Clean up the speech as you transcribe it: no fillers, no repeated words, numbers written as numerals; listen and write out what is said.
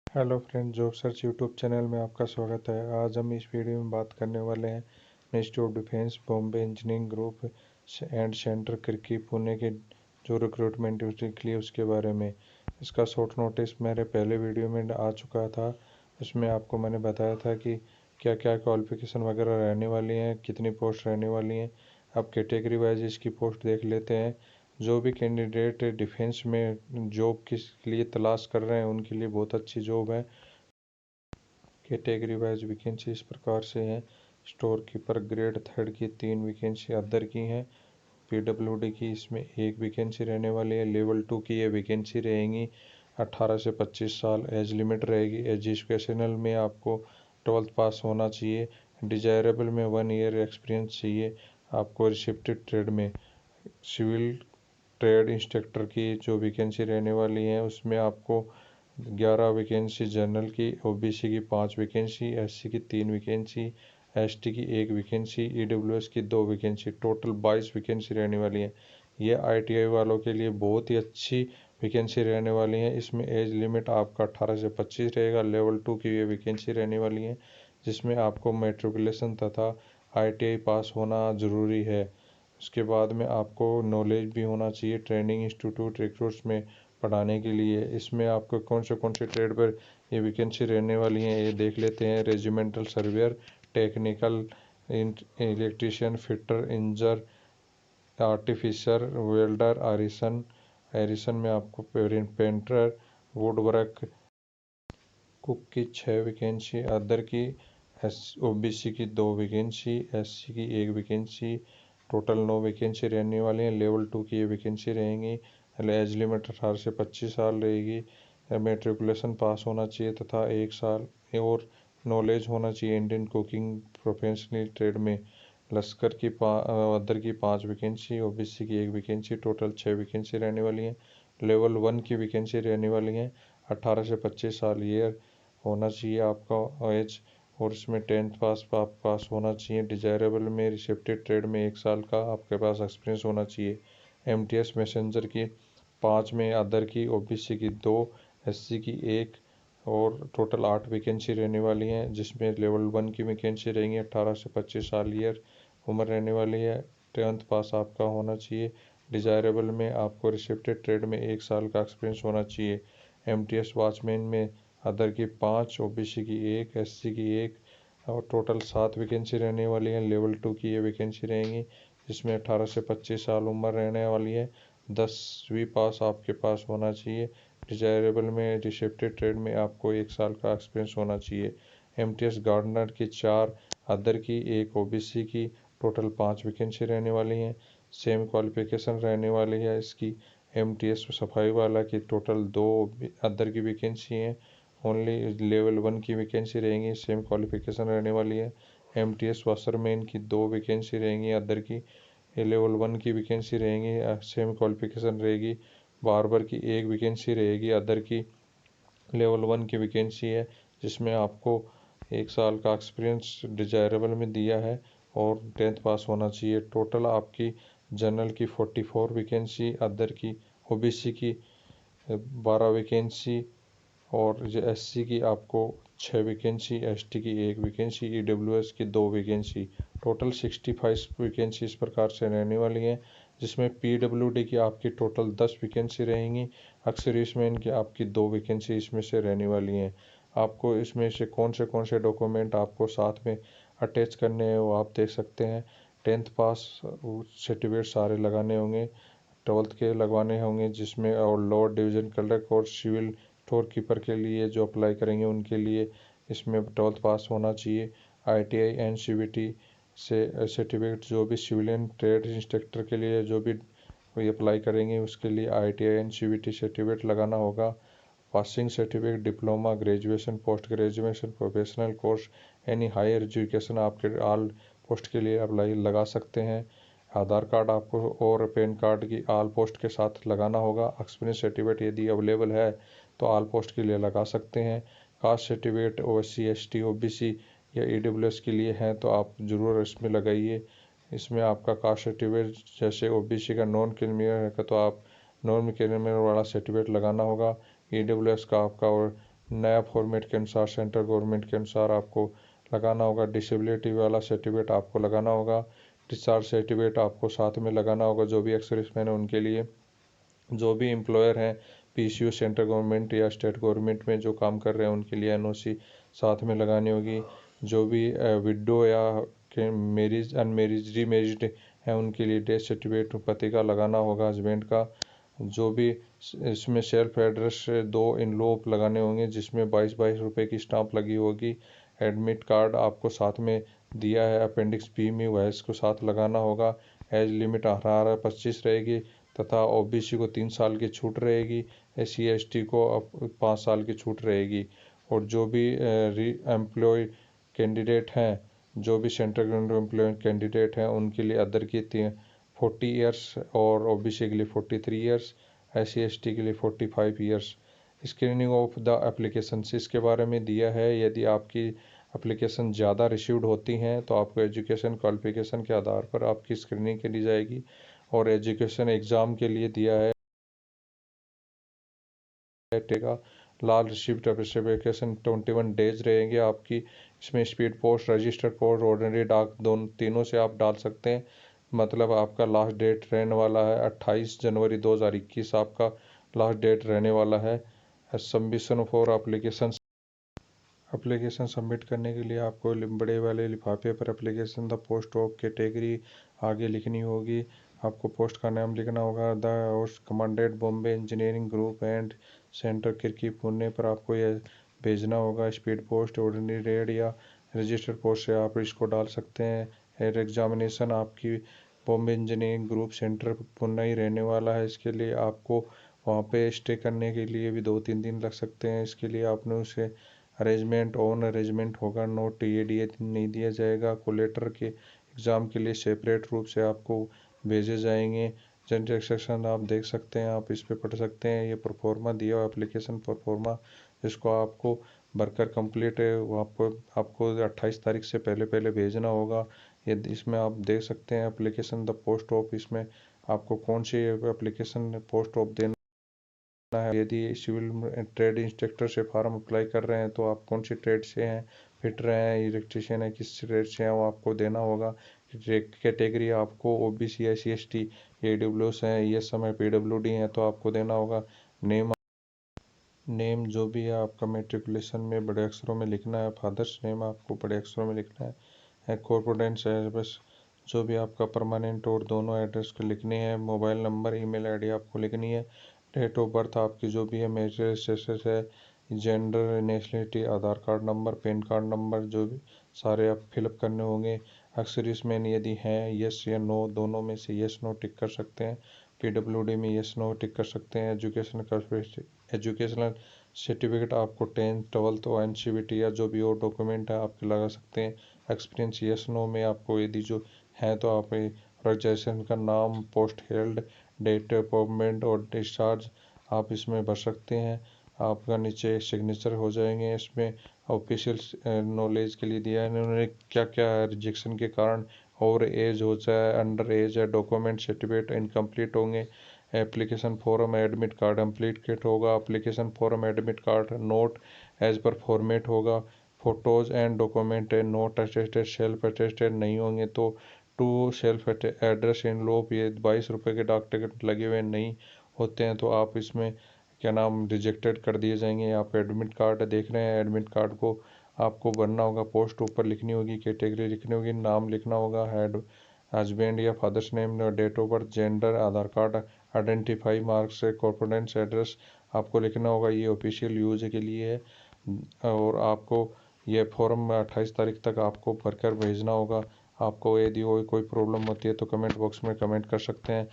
Hello friend, job search YouTube channel में आपका स्वागत है। आज हम इस वीडियो में बात करने वाले हैं ministry of defence, Bombay engineering group and centre Kirkee Pune के जो रिक्रूटमेंट निकली उसके बारे में। इसका शॉर्ट नोटिस मेरे पहले वीडियो में आ चुका था। उसमें आपको मैंने बताया था कि क्या क्या क्वालिफिकेशन वगैरह रहने वाली हैं, कितनी पोस्ट रहने वाली हैं। अब कैटेगरी वाइज इसकी पोस्ट देख लेते हैं। जो भी कैंडिडेट डिफेंस में जॉब किस लिए तलाश कर रहे हैं उनके लिए बहुत अच्छी जॉब है। कैटेगरी वाइज वैकेंसी इस प्रकार से है। स्टोर कीपर ग्रेड 3 की 3 वैकेंसी अदर की हैं। पीडब्ल्यूडी की इसमें 1 वैकेंसी रहने वाली है। लेवल 2 की ये वैकेंसी रहेंगी। 18 से 25 साल एज लिमिट रहेगी। एजुकेशनल में आपको 12th पास होना चाहिए। डिजायरेबल में 1 ईयर एक्सपीरियंस चाहिए आपको रिसिप्टेड ट्रेड में। सिविल ट्रेड इंस्ट्रक्टर की जो वैकेंसी रहने वाली है उसमें आपको 11 वैकेंसी जनरल की, ओबीसी की 5 वैकेंसी, एससी की 3 वैकेंसी, एसटी की 1 वैकेंसी, ईडब्ल्यूएस की 2 वैकेंसी, टोटल 22 वैकेंसी रहने वाली है। ये आईटीआई वालों के लिए बहुत ही अच्छी वैकेंसी रहने वाली है। इसमें एज लिमिट आपका 18 से 25 रहेगा। लेवल 2 की ये वैकेंसी रहने वाली है जिसमें आपको मैट्रिकुलेशन तथा आईटीआई पास होना ज़रूरी है। उसके बाद में आपको नॉलेज भी होना चाहिए ट्रेनिंग इंस्टीट्यूट रिक्रूट्स में पढ़ाने के लिए। इसमें आपको कौन से ट्रेड पर ये वैकेंसी रहने वाली हैं ये देख लेते हैं। Regimental surveyor, technical electrician, fitter, इंजर, आर्टिफिशियर, वेल्डर, आरिसन एरिसन में आपको पेंटर, वुड वर्क, कुक की 6 वैकेंसी अदर की, ओबीसी की 2 वैकेंसी, एससी की 1 वैकेंसी, टोटल 9 वैकेंसी रहने वाली हैं। लेवल 2 की ये वैकेंसी रहेंगी। एज लिमिट 18 से 25 साल रहेगी। मेट्रिकुलेशन पास होना चाहिए तथा 1 साल और नॉलेज होना चाहिए इंडियन कुकिंग प्रोफेशनल ट्रेड में। लश्कर की अदर की 5 वैकेंसी, ओबीसी की 1 वैकेंसी, टोटल 6 वैकेंसी रहने वाली हैं। लेवल 1 की वैकेंसी रहने वाली हैं। 18 से 25 साल ईयर होना चाहिए आपका एज, और इसमें 10th पास होना चाहिए। डिजायरेबल में रिसेप्टेड ट्रेड में 1 साल का आपके पास एक्सपीरियंस होना चाहिए। एमटीएस मैसेंजर की 5 में, अदर की, ओबीसी की 2, एससी की 1 और टोटल 8 वैकेंसी रहने वाली हैं जिसमें लेवल 1 की वैकेंसी रहेंगी। 18 से 25 साल ईयर उम्र रहने वाली है। 10th पास आपका होना चाहिए। डिजायरेबल में आपको रिसेप्टेड ट्रेड में 1 साल का एक्सपीरियंस होना चाहिए। एमटीएस वॉचमैन में अदर की 5, ओबीसी की 1, एससी की 1 और टोटल 7 वैकेंसी रहने वाली है। लेवल 2 की ये वैकेंसी रहेंगी जिसमें 18 से 25 साल उम्र रहने वाली है। 10वीं पास आपके पास होना चाहिए। डिजायरेबल में रिसेप्टेड ट्रेड में आपको 1 साल का एक्सपीरियंस होना चाहिए। एमटीएस गार्डनर की 4, अदर की 1, ओबीसी की, टोटल 5 वैकेंसी रहने वाली हैं। सेम क्वालिफिकेशन रहने वाली है इसकी। एमटीएस सफाई वाला की टोटल 2 अदर की वैकेंसी हैं। ओनली लेवल 1 की वैकेंसी रहेंगी, सेम क्वालिफिकेशन रहने वाली है। एमटीएस वाशरमैन की 2 वैकेंसी रहेंगी अदर की। लेवल 1 की वैकेंसी रहेंगी, सेम क्वालिफिकेशन रहेगी। बार्बर की 1 वैकेंसी रहेगी अदर की। लेवल 1 की वैकेंसी है जिसमें आपको 1 साल का एक्सपीरियंस डिजायरेबल में दिया है और 10th पास होना चाहिए। टोटल आपकी जनरल की 44 वैकेंसी, अदर की, ओबीसी की 12 वैकेंसी और एससी की आपको 6 वैकेंसी, एसटी की 1 वैकेंसी, ईडब्ल्यूएस की 2 वैकेंसी, टोटल 65 वैकेंसी इस प्रकार से रहने वाली हैं जिसमें पीडब्ल्यूडी की आपकी टोटल 10 वैकेंसी रहेंगी। एक्सर्विसमैन की आपकी 2 वैकेंसी इसमें से रहने वाली हैं। आपको इसमें से कौन से डॉक्यूमेंट आपको साथ में अटैच करने हैं वो आप देख सकते हैं। 10th पास सर्टिफिकेट सारे लगाने होंगे, 12th के लगवाने होंगे जिसमें, और लोअर डिवीज़न क्लर्क और सिविल स्टोर कीपर के लिए जो अप्लाई करेंगे उनके लिए इसमें 12th पास होना चाहिए। आईटीआई एंड सीवीटी से सर्टिफिकेट, जो भी सिविलियन ट्रेड इंस्ट्रक्टर के लिए जो भी कोई अप्लाई करेंगे उसके लिए आईटीआई एंड सीवीटी सर्टिफिकेट लगाना होगा। Passing certificate, diploma, graduation, post graduation, professional course, any higher education आपके ऑल पोस्ट के लिए अप्लाई लगा सकते हैं। आधार कार्ड आपको और पैन कार्ड की ऑल पोस्ट के साथ लगाना होगा। एक्सपीरियंस सर्टिफिकेट यदि अवेलेबल है तो ऑल पोस्ट के लिए लगा सकते हैं। Caste certificate OSC, ST, OBC या ईडब्ल्यूएस के लिए हैं तो आप ज़रूर इसमें लगाइए। इसमें आपका कास्ट सर्टिफिकेट जैसे ओबीसी का नॉन क्रिमिनल है तो आप नॉन क्रिमिनल वाला सर्टिफिकेट लगाना होगा। ईडब्ल्यूएस का आपका और नया फॉर्मेट के अनुसार सेंट्रल गवर्नमेंट के अनुसार आपको लगाना होगा। डिसेबिलिटी वाला सर्टिफिकेट आपको लगाना होगा। डिस्चार्ज सर्टिफिकेट आपको साथ में लगाना होगा जो भी एक्स सर्विसमैन है उनके लिए। जो भी एम्प्लॉयर हैं पीसीयू सेंट्रल गवर्नमेंट या स्टेट गवर्नमेंट में जो काम कर रहे हैं उनके लिए एनओसी साथ में लगानी होगी। जो भी विडो या मैरिज अनमेरिज रीमेरिड है उनके लिए डेथ सर्टिफिकेट पति का लगाना होगा, हस्बैंड का। जो भी इसमें सेल्फ एड्रेस 2 इनलोप लगाने होंगे जिसमें 22-22 रुपये की स्टाम्प लगी होगी। एडमिट कार्ड आपको साथ में दिया है अपेंडिक्स बी में, वह इसको साथ लगाना होगा। एज लिमिट 18-25 रहेगी तथा ओबीसी को 3 साल की छूट रहेगी, SC ST को 5 साल की छूट रहेगी। और जो भी एम्प्लॉय कैंडिडेट हैं, जो भी सेंट्रल गवर्नमेंट एम्प्लॉय कैंडिडेट हैं उनके लिए अदर की 40 ईयर्स और ओबीसी के लिए 43 ईयर्स, SC ST के लिए 45 years. Screening of the application इसके बारे में दिया है। यदि आपकी एप्लीकेशन ज़्यादा रिसीव्ड होती हैं तो आपको एजुकेशन क्वालिफिकेशन के आधार पर आपकी स्क्रीनिंग की जाएगी। और एजुकेशन एग्ज़ाम के लिए दिया है टेगा लाल रिसिप्ट एप्लीकेशन 21 डेज रहेंगे आपकी। इसमें speed post, registered post, ordinary डाक दोनों तीनों से आप डाल सकते हैं। मतलब आपका लास्ट डेट रहने वाला है 28 जनवरी 2021 आपका लास्ट डेट रहने वाला है। सबमिशन फॉर एप्लीकेशन सबमिट करने के लिए आपको बड़े वाले लिफाफे पर application the post of category आगे लिखनी होगी। आपको पोस्ट का नाम लिखना होगा। The host commanded Bombay engineering group and centre Khadki Pune पर आपको यह भेजना होगा। स्पीड पोस्ट, ऑर्डिनरी रेड या रजिस्टर्ड पोस्ट से आप इसको डाल सकते हैं। एयर एग्जामिनेशन आपकी Bombay engineering group centre Pune ही रहने वाला है। इसके लिए आपको वहाँ पे स्टे करने के लिए भी 2-3 दिन लग सकते हैं। इसके लिए आपने उसे अरेंजमेंट ऑन अरेंजमेंट होगा, नोट TADA नहीं दिया जाएगा। कोलेटर के एग्ज़ाम के लिए सेपरेट रूप से आपको भेजे जाएंगे। जनरल सेक्शन आप देख सकते हैं, आप इस पे पढ़ सकते हैं। ये प्रोफोर्मा दिया हुआ एप्लीकेशन प्रोफोर्मा जिसको आपको भरकर कंप्लीट है वो आपको 28 तारीख से पहले पहले भेजना होगा। ये इसमें आप देख सकते हैं एप्लीकेशन द पोस्ट ऑफिस में आपको कौन सी एप्लीकेशन पोस्ट ऑफ देना है। यदि सिविल ट्रेड इंस्ट्रक्टर से फार्म अप्लाई कर रहे हैं तो आप कौन सी ट्रेड से हैं, फिटर हैं, इलेक्ट्रीशियन है, किस ट्रेड से हैं वो आपको देना होगा। कैटेगरी आपको OBC SC ST AWS हैं, ES समय PWD हैं तो आपको देना होगा। नेम जो भी है आपका मेट्रिकुलेशन में बड़े अक्षरों में लिखना है। फादर्स नेम आपको बड़े अक्षरों में लिखना है। कॉर्पोरेट एड्रेस जो भी आपका परमानेंट और दोनों एड्रेस को लिखने हैं। मोबाइल नंबर, ईमेल आईडी आपको लिखनी है। डेट ऑफ बर्थ आपकी जो भी है, मैरिटल स्टेटस है, gender, nationality, Aadhaar card number, PAN card number जो भी सारे आप फिलअप करने होंगे। एक्स-सर्विसमैन यदि हैं यस या नो दोनों में से यस नो टिक कर सकते हैं। PWD में यस नो टिक कर सकते हैं। एजुकेशनल सर्टिफिकेट आपको 10th 12th और NCVT या जो भी और डॉक्यूमेंट है आपके लगा सकते हैं। एक्सपीरियंस यस नो में आपको यदि जो है तो आप ऑर्गेनाइजेशन का नाम, पोस्ट हेल्ड, डेट अपॉइंटमेंट और डिस्चार्ज आप इसमें भर सकते हैं। आपका नीचे सिग्नेचर हो जाएंगे। इसमें ऑफिशियल नॉलेज के लिए दिया है इन्होंने क्या क्या रिजेक्शन के कारण, ओवर एज हो जाए, अंडर एज है, डॉक्यूमेंट सर्टिफिकेट इनकम्प्लीट होंगे। Application form admit card complete होगा। Application form admit card not as per format होगा। Photos and document not attested self attested नहीं होंगे तो टू सेल्फ एड्रेस एनवलप ये 22 रुपये के डाक टिकट लगे हुए नहीं होते हैं तो आप इसमें क्या नाम रिजेक्टेड कर दिए जाएंगे। आप एडमिट कार्ड देख रहे हैं, एडमिट कार्ड को आपको भरना होगा। पोस्ट ऊपर लिखनी होगी, कैटेगरी लिखनी होगी, नाम लिखना होगा, हेड हस्बैंड या father's name, date of birth, gender, Aadhaar card, identify marks, corporate address आपको लिखना होगा। ये ऑफिशियल यूज के लिए है और आपको ये फॉर्म 28 तारीख तक आपको भरकर भेजना होगा। आपको यदि कोई प्रॉब्लम होती है तो कमेंट बॉक्स में कमेंट कर सकते हैं।